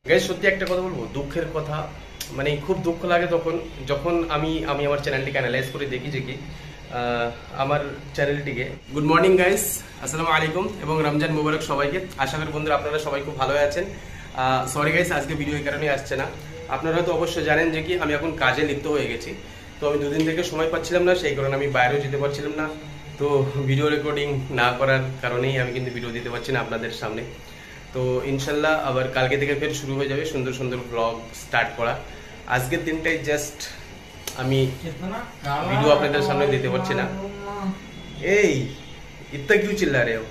Guys সত্যি একটা কথা বলবো, দুঃখের কথা। মানে খুব দুঃখ লাগে তখন যখন আমি আমার চ্যানেলটিকে অ্যানালাইজ করে দেখি যে কি আমার চ্যানেলটিকে। গুড মর্নিং গাইস, আসসালামু আলাইকুম এবং রমজান মুবারক সবাইকে। আশা করি বন্ধুরা আপনারা সবাই খুব ভালো আছেন। সরি গাইস, আজকে ভিডিও এই কারণে আসছে না। আপনারা হয়তো অবশ্যই জানেন যে কি আমি এখন কাজে লিপ্ত হয়ে গেছি। তো আমি দুদিন থেকে সময় পাচ্ছিলাম না, সেই কারণে আমি বাইরেও যেতে পারছিলাম না। তো ভিডিও রেকর্ডিং না করার কারণেই আমি কিন্তু ভিডিও দিতে পারছি না আপনাদের সামনে। তো ইনশাল্লাহ আবার কালকে থেকে ফের শুরু হয়ে যাবে সুন্দর সুন্দর ব্লগ স্টার্ট করা। আজকের দিনটাই জাস্ট আমি ভিডিও আপনাদের সামনে দিতে পারছি না। এই ইত্তা কিউ চিল্লা রে ও?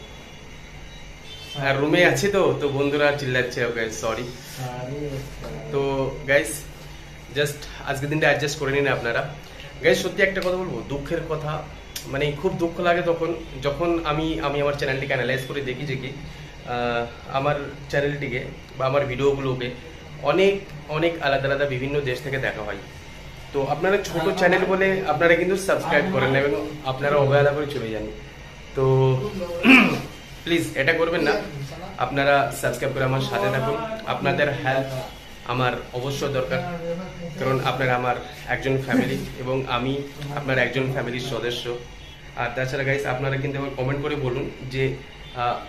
আর রুমে আছে তো বন্ধুরা চিল্লাচ্ছে। Guys sorry. তো গাইস জাস্ট আজকের দিনটা অ্যাডজাস্ট করে নিন আপনারা। গাইস সত্যি একটা কথা বলবো, দুঃখের কথা। মানে খুব দুঃখ লাগে তখন যখন আমি আমার চ্যানেলটিকে অ্যানালাইজ করে দেখি যে কি আমার চ্যানেলটিকে বা আমার ভিডিওগুলোকে অনেক অনেক আলাদা আলাদা বিভিন্ন দেশ থেকে দেখা হয়। তো আপনারা ছোট চ্যানেল বলে আপনারা কিন্তু সাবস্ক্রাইব করেন না এবং আপনারা অবহেলা করে চলে যান। তো প্লিজ এটা করবেন না, আপনারা সাবস্ক্রাইব করে আমার সাথে থাকুন। আপনাদের হেল্প আমার অবশ্যই দরকার, কারণ আপনারা আমার একজন ফ্যামিলি এবং আমি আপনার একজন ফ্যামিলির সদস্য। আর তাছাড়া গাইস আপনারা কিন্তু আমার কমেন্ট করে বলুন যে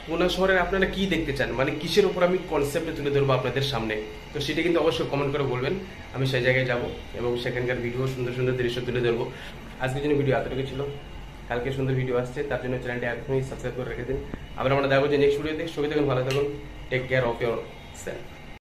পুনা শহরের আপনারা কি দেখতে চান, মানে কিসের উপর আমি কনসেপ্টে তুলে ধরবো আপনাদের সামনে। তো সেটা কিন্তু অবশ্যই কমেন্ট করে বলবেন, আমি সেই জায়গায় যাব এবং সেখানকার ভিডিও সুন্দর সুন্দর দৃশ্য তুলে ধরবো। আজকের জন্য ভিডিও এতটুকু ছিল, কালকে সুন্দর ভিডিও আসছে, তার জন্য চ্যানেলটি এখনই সাবস্ক্রাইব করে রেখে দিন। আবার আমরা দেখবো যে নেক্সট ভিডিওতে। সবাই থাকুন, ভালো থাকুন, take care of your self.